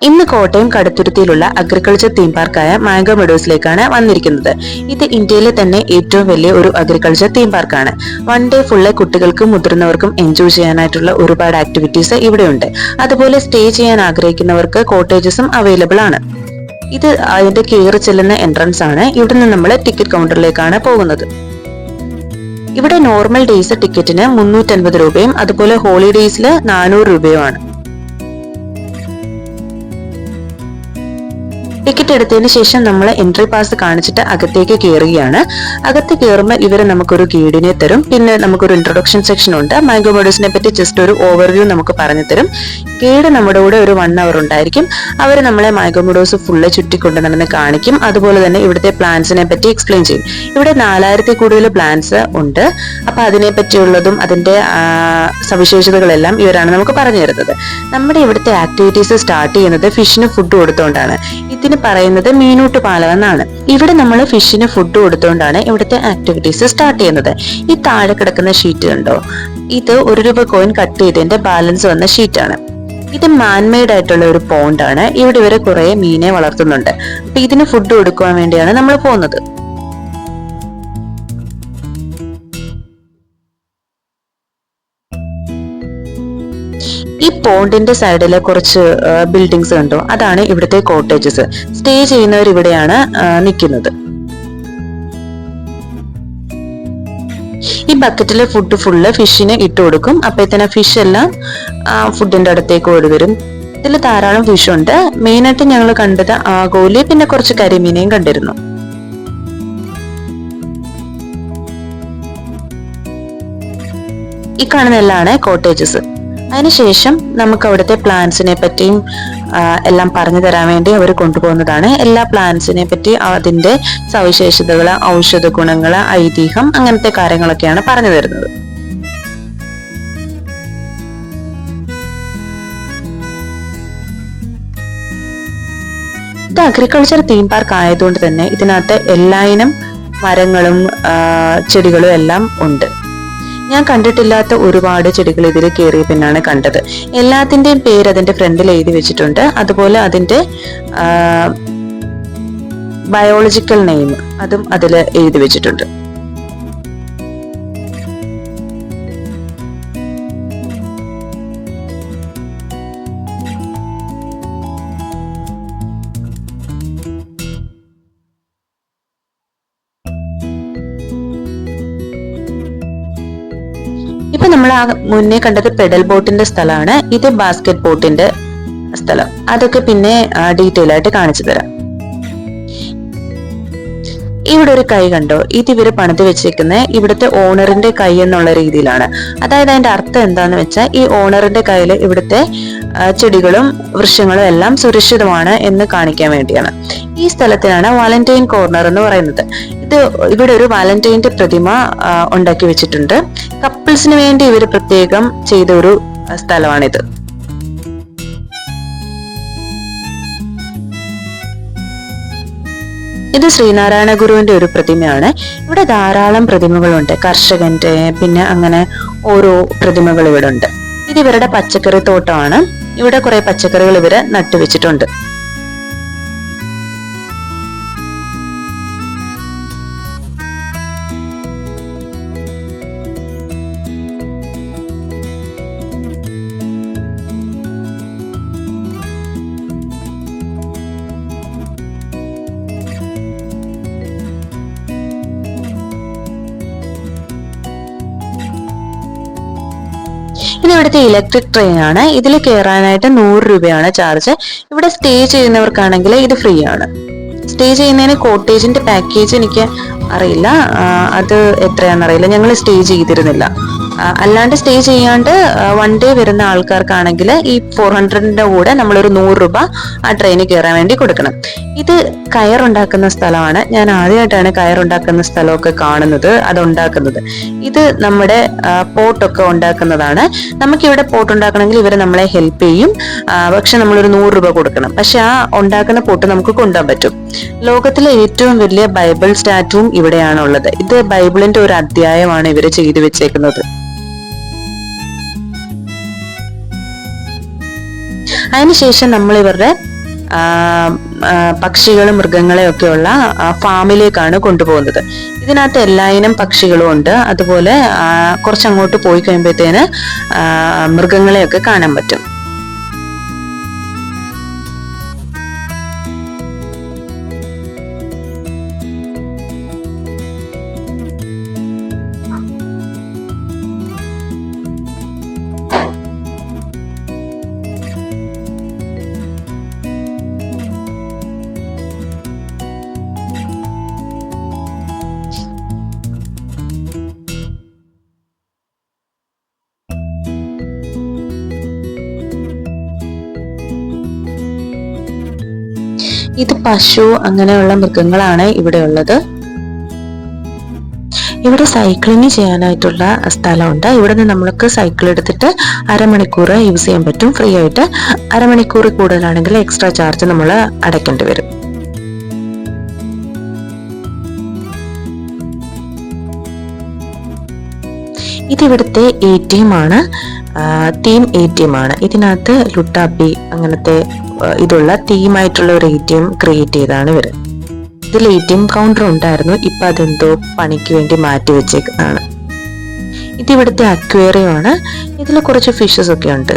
ഇന്ന് Kottayam കടുത്തുരുത്തിയിലുള്ള agriculture theme പാർക്കായ mango മെഡോസിലേക്കാണ് വന്നിരിക്കുന്നത്. ഇത് ഇന്ത്യയിലെ തന്നെ ഏറ്റവും വലിയ ഒരു അഗ്രികൾച്ചർ തീം പാർക്കാണ്. വൺ ഡേ ഫുള്ള് കുട്ടികൾക്കും മുതിർന്നവർക്കും എൻജോയ് ചെയ്യാനായിട്ടുള്ള ഒരുപാട് ആക്ടിവിറ്റീസ് ഇവിടെയുണ്ട്. അതുപോലെ സ്റ്റേ ചെയ്യാൻ ആഗ്രഹിക്കുന്നവർക്ക് കോട്ടേജസും അവൈലബിൾ ആണ്. ഇത് അതിന്റെ കയറി ചെല്ലുന്ന എൻട്രൻസ് ആണ്. ഇവിടുന്ന് നമ്മൾ ടിക്കറ്റ് കൗണ്ടറിലേക്കാണ് പോകുന്നത്. ഇവിടെ നോർമൽ ഡേയ്സ് ടിക്കറ്റിന് 350 രൂപയും അതുപോലെ ഹോളിഡേയ്സിൽ 400 രൂപയുമാണ്. ടിക്കറ്റ് എടുത്തതിന് ശേഷം നമ്മൾ എൻട്രി പാസ് കാണിച്ചിട്ട് അകത്തേക്ക് കയറുകയാണ്. അകത്ത് കയറുമ്പോൾ ഇവർ നമുക്കൊരു ഗൈഡിനെ തരും. പിന്നെ നമുക്കൊരു ഇൻട്രൊഡക്ഷൻ സെക്ഷൻ ഉണ്ട്. മാംഗോ മെഡോസിനെ പറ്റി ജസ്റ്റ് ഒരു ഓവർവ്യൂ നമുക്ക് പറഞ്ഞു തരും. ഗൈഡ് നമ്മുടെ കൂടെ ഒരു 1 hour ഉണ്ടായിരിക്കും. അവർ നമ്മളെ മാംഗോ മെഡോസ് ഫുള്ള് ചുറ്റിക്കൊണ്ട് നടന്ന് കാണിക്കും. അതുപോലെ തന്നെ ഇവിടുത്തെ പ്ലാന്റ്സിനെ പറ്റി എക്സ്പ്ലെയിൻ ചെയ്യും. ഇവിടെ 4000-ൽ കൂടുതൽ പ്ലാന്റ്സ് ഉണ്ട്. അപ്പൊ അതിനെ പറ്റിയുള്ളതും അതിന്റെ സവിശേഷതകളെല്ലാം ഇവരാണ് നമുക്ക് പറഞ്ഞു തരുന്നത്. നമ്മുടെ ഇവിടുത്തെ ആക്ടിവിറ്റീസ് സ്റ്റാർട്ട് ചെയ്യുന്നത് ഫിഷിന് ഫുഡ് കൊടുത്തുകൊണ്ടാണ്. ഇതിന് പറയുന്നത് മീനൂട്ട് പാലം എന്നാണ്. ഇവിടെ നമ്മൾ ഫിഷിന് ഫുഡ് കൊടുത്തുകൊണ്ടാണ് ഇവിടുത്തെ ആക്ടിവിറ്റീസ് സ്റ്റാർട്ട് ചെയ്യുന്നത്. ഈ താഴെ കിടക്കുന്ന ഷീറ്റ് കണ്ടോ, ഇത് 1 രൂപ കോയിൻ കട്ട് ചെയ്തതിന്റെ ബാലൻസ് വന്ന ഷീറ്റാണ്. ഇത് മാൻമെയ്ഡ് ആയിട്ടുള്ള ഒരു പോണ്ടാണ്. ഇവിടെ ഇവരെ കുറെ മീനെ വളർത്തുന്നുണ്ട്. അപ്പൊ ഇതിന് ഫുഡ് കൊടുക്കുവാൻ വേണ്ടിയാണ് നമ്മൾ പോകുന്നത്. ഈ പോണ്ടിന്റെ സൈഡിലെ കുറച്ച് ബിൽഡിങ്സ് കണ്ടോ, അതാണ് ഇവിടുത്തെ കോട്ടേജസ്. സ്റ്റേ ചെയ്യുന്നവർ ഇവിടെയാണ് നിൽക്കുന്നത്. ഈ ബക്കറ്റിലെ ഫുഡ് ഫുള്ള് ഫിഷിന് ഇട്ട് കൊടുക്കും. അപ്പോഴത്തേന് ഫിഷ് എല്ലാം ഫുഡിന്റെ അടുത്തേക്ക് ഓടി വരും. ഇതിൽ ധാരാളം ഫിഷ് ഉണ്ട്. മെയിനായിട്ട് ഞങ്ങൾ കണ്ടത് ആഗോലി, പിന്നെ കുറച്ച് കരിമീനെയും കണ്ടിരുന്നു. ഈ കാണുന്ന എല്ലാമാണ് കോട്ടേജസ്. അതിനുശേഷം നമുക്ക് അവിടുത്തെ പ്ലാന്റ്സിനെ പറ്റിയും എല്ലാം പറഞ്ഞു തരാൻ വേണ്ടി അവർ കൊണ്ടുപോകുന്നതാണ്. എല്ലാ പ്ലാന്റ്സിനെ പറ്റി അതിന്റെ സവിശേഷതകള്, ഔഷധ ഗുണങ്ങള്, ഐതിഹ്യം, അങ്ങനത്തെ കാര്യങ്ങളൊക്കെയാണ് പറഞ്ഞു തരുന്നത്. ഇത് അഗ്രികൾച്ചർ തീം പാർക്ക് ആയതുകൊണ്ട് തന്നെ ഇതിനകത്ത് എല്ലായിനം മരങ്ങളും ചെടികളും എല്ലാം ഉണ്ട്. ഞാൻ കണ്ടിട്ടില്ലാത്ത ഒരുപാട് ചെടികൾ ഇതിൽ കയറിയ പിന്നാണ് കണ്ടത്. എല്ലാത്തിന്റെയും പേര് അതിന്റെ ഫ്രണ്ടിൽ എഴുതി വെച്ചിട്ടുണ്ട്. അതുപോലെ അതിന്റെ ബയോളജിക്കൽ നെയിം അതും അതിൽ എഴുതി വെച്ചിട്ടുണ്ട്. ഇപ്പൊ നമ്മൾ ആ മുന്നേ കണ്ടത് പെഡൽ ബോട്ടിന്റെ സ്ഥലമാണ്. ഇത് ബാസ്കറ്റ് ബോട്ടിന്റെ സ്ഥലം. അതൊക്കെ പിന്നെ ഡീറ്റെയിൽ ആയിട്ട് കാണിച്ചു തരാം. ഇവിടെ ഒരു കൈ കണ്ടോ, ഇത് ഇവര് പണിത് വെച്ചേക്കുന്ന ഇവിടുത്തെ ഓണറിന്റെ കൈ എന്നുള്ള രീതിയിലാണ്. അതായത് അതിന്റെ അർത്ഥം എന്താന്ന് വെച്ചാൽ ഈ ഓണറിന്റെ കയ്യിൽ ഇവിടുത്തെ ചെടികളും വൃക്ഷങ്ങളും എല്ലാം സുരക്ഷിതമാണ് എന്ന് കാണിക്കാൻ വേണ്ടിയാണ്. ഈ സ്ഥലത്തിനാണ് വാലന്റൈൻ കോർണർ എന്ന് പറയുന്നത്. ഇവിടെ ഒരു വാലന്റൈന്റെ പ്രതിമ ഉണ്ടാക്കി വെച്ചിട്ടുണ്ട്. കപ്പിൾസിന് വേണ്ടി ഇവർ പ്രത്യേകം ചെയ്ത ഒരു സ്ഥലമാണിത്. ഇത് ശ്രീനാരായണ ഗുരുവിന്റെ ഒരു പ്രതിമയാണ്. ഇവിടെ ധാരാളം പ്രതിമകളുണ്ട്. കർഷകന്റെ, പിന്നെ അങ്ങനെ ഓരോ പ്രതിമകൾ ഇവിടെ ഉണ്ട്. ഇത് ഇവരുടെ പച്ചക്കറി തോട്ടമാണ്. ഇവിടെ കുറെ പച്ചക്കറികൾ ഇവര് നട്ടുവെച്ചിട്ടുണ്ട്. ഇത് ഇവിടുത്തെ ഇലക്ട്രിക് ട്രെയിൻ ആണ്. ഇതിൽ കയറാനായിട്ട് 100 രൂപയാണ് ചാർജ്. ഇവിടെ സ്റ്റേ ചെയ്യുന്നവർക്കാണെങ്കിൽ ഇത് ഫ്രീ ആണ്. സ്റ്റേ ചെയ്യുന്നതിന് കോട്ടേജിന്റെ പാക്കേജ് എനിക്ക് അറിയില്ല, അത് എത്രയാണെന്നറിയില്ല. ഞങ്ങൾ സ്റ്റേ ചെയ്തിരുന്നില്ല. അല്ലാണ്ട് സ്റ്റേ ചെയ്യാണ്ട് 1 day വരുന്ന ആൾക്കാർക്കാണെങ്കിൽ ഈ 400ന്റെ കൂടെ നമ്മളൊരു 100 രൂപ ആ ട്രെയിനിൽ കയറാൻ വേണ്ടി കൊടുക്കണം. ഇത് കയറുണ്ടാക്കുന്ന സ്ഥലമാണ്. ഞാൻ ആദ്യമായിട്ടാണ് കയറുണ്ടാക്കുന്ന സ്ഥലമൊക്കെ കാണുന്നത്, അതുണ്ടാക്കുന്നത്. ഇത് നമ്മുടെ പോട്ടൊക്കെ ഉണ്ടാക്കുന്നതാണ്. നമുക്കിവിടെ പോട്ട് ഉണ്ടാക്കണമെങ്കിൽ ഇവർ നമ്മളെ ഹെൽപ്പ് ചെയ്യും. പക്ഷെ നമ്മളൊരു 100 രൂപ കൊടുക്കണം. പക്ഷെ ആ ഉണ്ടാക്കുന്ന പോട്ട് നമുക്ക് കൊണ്ടുപോകാൻ പറ്റും. ലോകത്തിലെ ഏറ്റവും വലിയ ബൈബിൾ സ്റ്റാറ്റുവും ഇവിടെയാണുള്ളത്. ഇത് ബൈബിളിന്റെ ഒരു അധ്യായമാണ് ഇവര് ചെയ്തു വെച്ചേക്കുന്നത്. അതിനുശേഷം നമ്മൾ ഇവരുടെ പക്ഷികളും മൃഗങ്ങളെയും ഒക്കെയുള്ള ഫാമിലേക്കാണ് കൊണ്ടുപോകുന്നത്. ഇതിനകത്ത് എല്ലായിനം പക്ഷികളും ഉണ്ട്. അതുപോലെ കുറച്ചങ്ങോട്ട് പോയി കഴിയുമ്പോഴത്തേന് മൃഗങ്ങളെയൊക്കെ കാണാൻ പറ്റും. ഇത് പശു അങ്ങനെയുള്ള മൃഗങ്ങളാണ് ഇവിടെ ഉള്ളത്. ഇവിടെ സൈക്ലിംഗ് ചെയ്യാനായിട്ടുള്ള സ്ഥലമുണ്ട്. ഇവിടെ നിന്ന് നമ്മൾക്ക് സൈക്കിൾ എടുത്തിട്ട് അരമണിക്കൂർ യൂസ് ചെയ്യാൻ പറ്റും ഫ്രീ ആയിട്ട്. അരമണിക്കൂർ കൂടുതലാണെങ്കിൽ എക്സ്ട്രാ ചാർജ് നമ്മൾ അടയ്ക്കേണ്ടി വരും. ഇതിവിടുത്തെ ATM ആണ്, തീം ATM ആണ്. ഇതിനകത്ത് ലുട്ടാപ്പി അങ്ങനത്തെ ഇതുള്ള തീമായിട്ടുള്ള ഒരു ATM ക്രിയേറ്റ് ചെയ്താണ് ഇവര്. ഇതിൽ ATM കൗണ്ടർ ഉണ്ടായിരുന്നു, ഇപ്പൊ അതെന്തോ പണിക്ക് വേണ്ടി മാറ്റി വെച്ചേക്കുന്നതാണ്. ഇതിവിടുത്തെ അക്വേറിയം ആണ്. ഇതിൽ കുറച്ച് ഫിഷസ് ഒക്കെ ഉണ്ട്.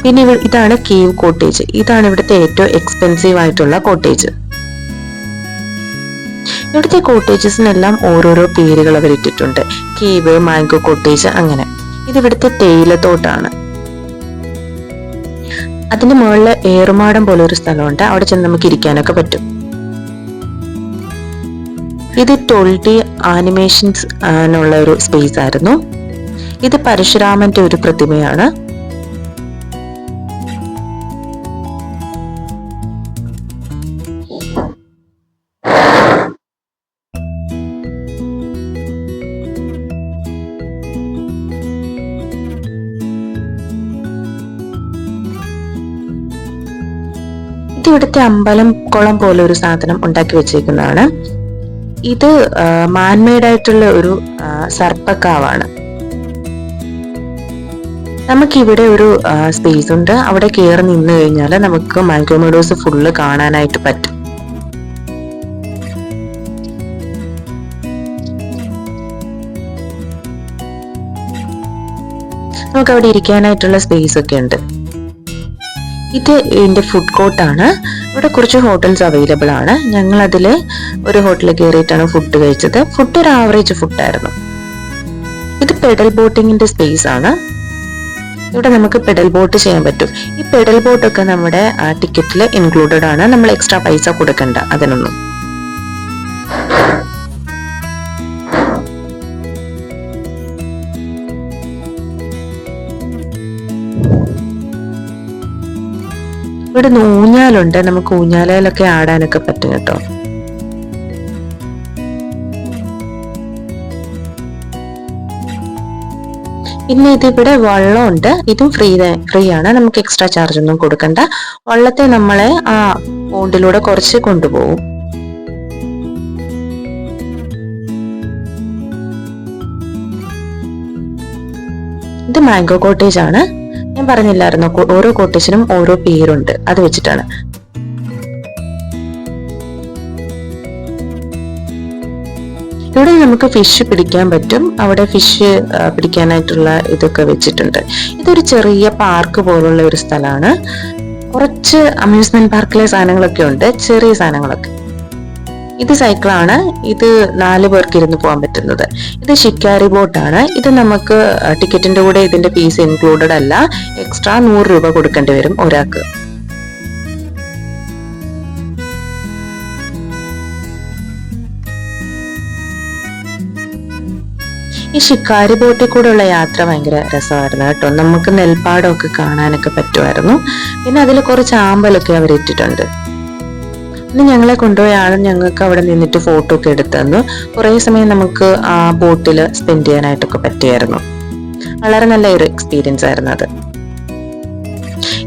പിന്നെ ഇതാണ് കേവ് കോട്ടേജ്. ഇതാണ് ഇവിടുത്തെ ഏറ്റവും എക്സ്പെൻസീവ് ആയിട്ടുള്ള കോട്ടേജ്. ഇവിടുത്തെ കോട്ടേജസിനെല്ലാം ഓരോരോ പേരുകൾ അവരിട്ടിട്ടുണ്ട്. കേവ്, മാംഗോ കോട്ടേജ് അങ്ങനെ. ഇത് ഇവിടുത്തെ തേയിലത്തോട്ടാണ്. അതിന്റെ മുകളിൽ ഏറുമാടം പോലെ ഒരു സ്ഥലമുണ്ട്, അവിടെ ചെന്ന് നമുക്ക് ഇരിക്കാനൊക്കെ പറ്റും. ഇത് 12D ആനിമേഷൻസ് എന്നുള്ള ഒരു സ്പേസ് ആയിരുന്നു. ഇത് പരശുരാമന്റെ ഒരു പ്രതിമയാണ്. ഇത് ഇവിടുത്തെ അമ്പലം കുളം പോലെ ഒരു സാധനം ഉണ്ടാക്കി വെച്ചേക്കുന്നതാണ്. ഇത് മാൻമെയ്ഡ് ആയിട്ടുള്ള ഒരു സർപ്പക്കാവാണ്. നമുക്കിവിടെ ഒരു സ്പേസ് ഉണ്ട്, അവിടെ കയറി നിന്ന് കഴിഞ്ഞാൽ നമുക്ക് മാംഗോ മെഡോസ് ഫുള്ള് കാണാനായിട്ട് പറ്റും. നമുക്ക് അവിടെ ഇരിക്കാനായിട്ടുള്ള സ്പേസ് ഒക്കെ ഉണ്ട്. ഇത് ഇതിന്റെ ഫുഡ് കോർട്ടാണ്. ഇവിടെ കുറച്ച് ഹോട്ടൽസ് അവൈലബിൾ ആണ്. ഞങ്ങൾ അതില് ഒരു ഹോട്ടലിൽ കയറിയിട്ടാണ് ഫുഡ് കഴിച്ചത്. ഫുഡ് ഒരു ആവറേജ് ഫുഡായിരുന്നു. ഇത് പെഡൽ ബോട്ടിങ്ങിന്റെ സ്പേസ് ആണ്. ഇവിടെ നമുക്ക് പെഡൽ ബോട്ട് ചെയ്യാൻ പറ്റും. ഈ പെഡൽ ബോട്ടൊക്കെ നമ്മുടെ ടിക്കറ്റിൽ ഇൻക്ലൂഡഡ് ആണ്, നമ്മൾ എക്സ്ട്രാ പൈസ കൊടുക്കണ്ട അതിനൊന്നും. ഇവിടെ ഊഞ്ഞാലുണ്ട്, നമുക്ക് ഊഞ്ഞാലയിലൊക്കെ ആടാനൊക്കെ പറ്റും കേട്ടോ. പിന്നെ ഇതിവിടെ വള്ളമുണ്ട്, ഇതും ഫ്രീ ആണ്, നമുക്ക് എക്സ്ട്രാ ചാർജ് ഒന്നും കൊടുക്കണ്ട. വള്ളത്തെ നമ്മളെ ആ പോണ്ടിലൂടെ കുറച്ച് കൊണ്ടുപോകും. ഇത് മാംഗോ കോട്ടേജ് ആണ്. ഞാൻ പറഞ്ഞില്ലായിരുന്നു, ഓരോ കോട്ടേജിനും ഓരോ പേരുണ്ട്, അത് വെച്ചിട്ടാണ്. ഇവിടെ നമുക്ക് ഫിഷ് പിടിക്കാൻ പറ്റും. അവിടെ ഫിഷ് പിടിക്കാനായിട്ടുള്ള ഇതൊക്കെ വെച്ചിട്ടുണ്ട്. ഇതൊരു ചെറിയ പാർക്ക് പോലുള്ള ഒരു സ്ഥലമാണ്. കുറച്ച് അമ്യൂസ്മെന്റ് പാർക്കിലെ സാധനങ്ങളൊക്കെ ഉണ്ട്, ചെറിയ സാധനങ്ങളൊക്കെ. ഇത് സൈക്കിളാണ്. ഇത് 4 പേർക്ക് ഇരുന്ന് പോകാൻ പറ്റുന്നത്. ഇത് ഷിക്കാരി ബോട്ടാണ്. ഇത് നമുക്ക് ടിക്കറ്റിന്റെ കൂടെ ഇതിന്റെ ഫീസ് ഇൻക്ലൂഡഡ് അല്ല, എക്സ്ട്രാ 100 രൂപ കൊടുക്കേണ്ടി വരും ഒരാൾക്ക്. ഈ ഷിക്കാരി ബോട്ടിൽ കൂടെയുള്ള യാത്ര ഭയങ്കര രസമായിരുന്നു കേട്ടോ. നമുക്ക് നെൽപ്പാടമൊക്കെ കാണാനൊക്കെ പറ്റുമായിരുന്നു. പിന്നെ അതിൽ കുറച്ച് ആമ്പലൊക്കെ അവരിട്ടിട്ടുണ്ട്. പിന്നെ ഞങ്ങളെ കൊണ്ടുപോയ ആളും ഞങ്ങൾക്ക് അവിടെ നിന്നിട്ട് ഫോട്ടോ ഒക്കെ എടുത്തു തന്നു. കുറേ സമയം നമുക്ക് ആ ബോട്ടിൽ സ്പെൻഡ് ചെയ്യാനായിട്ടൊക്കെ പറ്റിയായിരുന്നു. വളരെ നല്ല ഒരു എക്സ്പീരിയൻസ് ആയിരുന്നു അത്.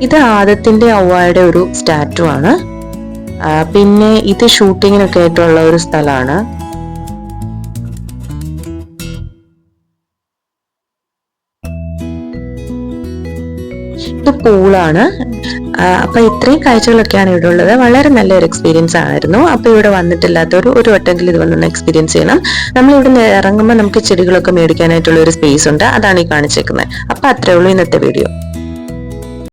ഇത് ആദത്തിന്റെ ഔവ്വയുടെ ഒരു സ്റ്റാറ്റു ആണ്. പിന്നെ ഇത് ഷൂട്ടിങ്ങിനൊക്കെ ആയിട്ടുള്ള ഒരു സ്ഥലമാണ്. ഇത് പൂളാണ്. അപ്പൊ ഇത്രയും കാഴ്ചകളൊക്കെയാണ് ഇവിടെ ഉള്ളത്. വളരെ നല്ലൊരു എക്സ്പീരിയൻസ് ആയിരുന്നു. അപ്പൊ ഇവിടെ വന്നിട്ടില്ലാത്തവർ ഒരു വട്ടമെങ്കിലും ഇത് വന്നൊന്ന് എക്സ്പീരിയൻസ് ചെയ്യണം. നമ്മൾ ഇവിടെ ഇറങ്ങുമ്പോൾ നമുക്ക് ചെടികളൊക്കെ മേടിക്കാനായിട്ടുള്ള ഒരു സ്പേസ് ഉണ്ട്, അതാണ് ഈ കാണിച്ചേക്കുന്നത്. അപ്പൊ അത്രേ ഉള്ളൂ ഇന്നത്തെ വീഡിയോ.